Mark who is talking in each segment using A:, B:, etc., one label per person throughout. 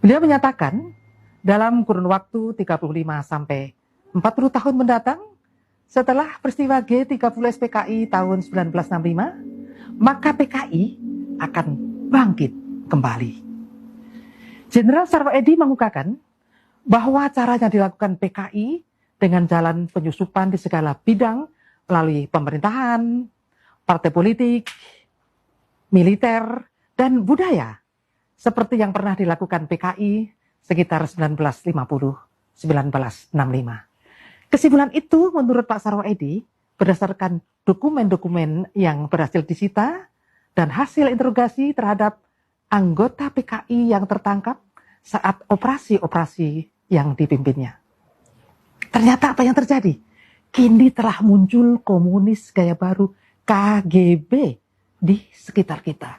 A: Beliau menyatakan dalam kurun waktu 35 sampai 40 tahun mendatang, setelah peristiwa G30 SPKI tahun 1965, maka PKI akan bangkit kembali. Jenderal Sarwoedi mengungkapkan bahwa caranya dilakukan PKI dengan jalan penyusupan di segala bidang melalui pemerintahan, partai politik, militer, dan budaya, seperti yang pernah dilakukan PKI sekitar 1950-1965. Kesimpulan itu menurut Pak Sarwoedi berdasarkan dokumen-dokumen yang berhasil disita dan hasil interogasi terhadap anggota PKI yang tertangkap saat operasi-operasi yang dipimpinnya. Ternyata apa yang terjadi? Kini telah muncul komunis gaya baru KGB di sekitar kita.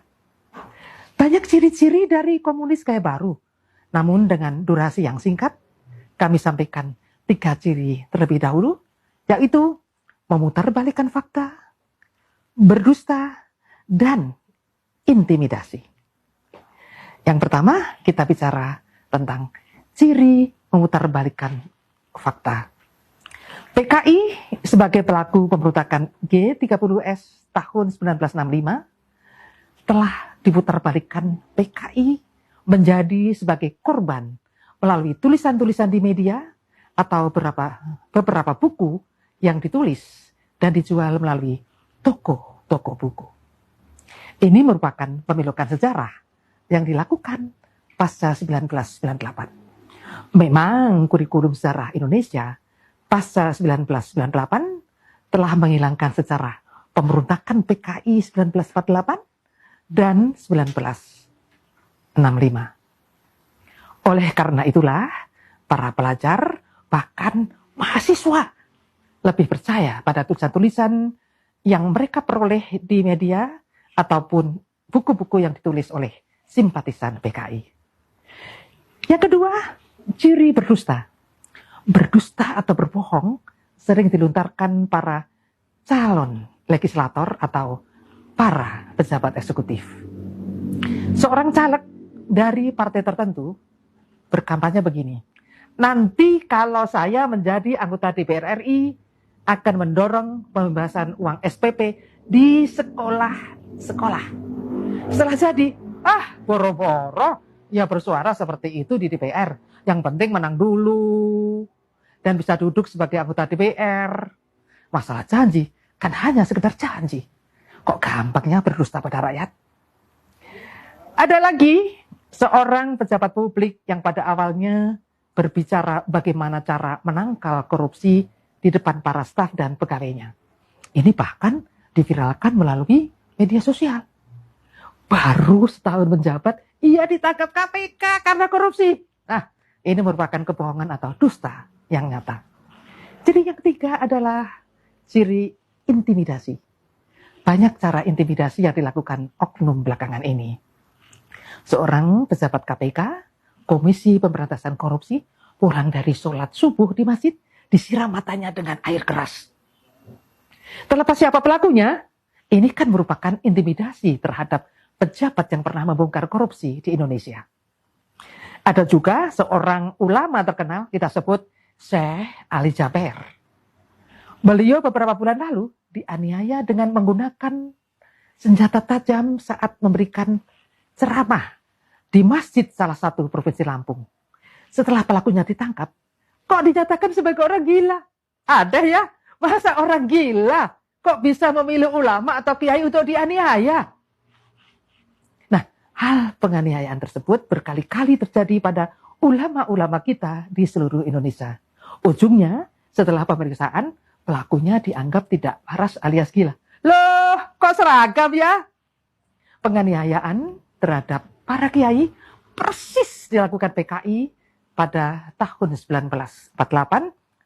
A: Banyak ciri-ciri dari komunis gaya baru, namun dengan durasi yang singkat, kami sampaikan 3 ciri terlebih dahulu, yaitu memutarbalikkan fakta, berdusta, dan intimidasi. Yang pertama, kita bicara tentang ciri memutarbalikkan fakta. PKI sebagai pelaku pemberontakan G30S tahun 1965 telah diputarbalikkan PKI menjadi sebagai korban melalui tulisan-tulisan di media atau beberapa buku yang ditulis dan dijual melalui toko-toko buku. Ini merupakan pemilokan sejarah yang dilakukan pasca 1998. Memang kurikulum sejarah Indonesia pasca 1998 telah menghilangkan sejarah pemberontakan PKI 1948 dan 1965. Oleh karena itulah, para pelajar, bahkan mahasiswa, lebih percaya pada tulisan-tulisan yang mereka peroleh di media ataupun buku-buku yang ditulis oleh simpatisan PKI. Yang kedua, ciri berdusta. Berdusta atau berbohong sering dilontarkan para calon legislator atau para pejabat eksekutif. Seorang caleg dari partai tertentu berkampanye begini, nanti kalau saya menjadi anggota DPR RI akan mendorong pembebasan uang SPP di sekolah-sekolah. Setelah jadi, boro-boro ya bersuara seperti itu di DPR. Yang penting menang dulu dan bisa duduk sebagai anggota DPR. Masalah janji kan hanya sekedar janji. Kok gampangnya berdusta pada rakyat? Ada lagi seorang pejabat publik yang pada awalnya berbicara bagaimana cara menangkal korupsi di depan para staf dan pegawainya. Ini bahkan diviralkan melalui media sosial. Baru setahun menjabat, ia ditangkap KPK karena korupsi. Nah, ini merupakan kebohongan atau dusta yang nyata. Jadi yang ketiga adalah ciri intimidasi. Banyak cara intimidasi yang dilakukan oknum belakangan ini. Seorang pejabat KPK, Komisi Pemberantasan Korupsi, pulang dari sholat subuh di masjid, disiram matanya dengan air keras. Terlepas siapa pelakunya, ini kan merupakan intimidasi terhadap pejabat yang pernah membongkar korupsi di Indonesia. Ada juga seorang ulama terkenal, kita sebut Syekh Ali Jaber. Beliau beberapa bulan lalu dianiaya dengan menggunakan senjata tajam saat memberikan ceramah di masjid salah satu provinsi Lampung. Setelah pelakunya ditangkap, kok dinyatakan sebagai orang gila? Ada ya? Masa orang gila kok bisa memilih ulama atau kiai untuk dianiaya? Nah, hal penganiayaan tersebut berkali-kali terjadi pada ulama-ulama kita di seluruh Indonesia. Ujungnya, setelah pemeriksaan, pelakunya dianggap tidak waras alias gila. Loh, kok seragam ya? Penganiayaan terhadap para kiai persis dilakukan PKI pada tahun 1948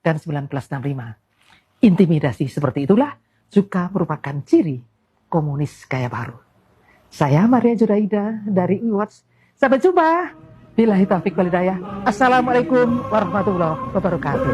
A: dan 1965. Intimidasi seperti itulah juga merupakan ciri komunis gaya baru. Saya Maria Juraida dari IWATS. Sampai jumpa. Billahi taufiq wal hidayah. Assalamualaikum warahmatullahi wabarakatuh.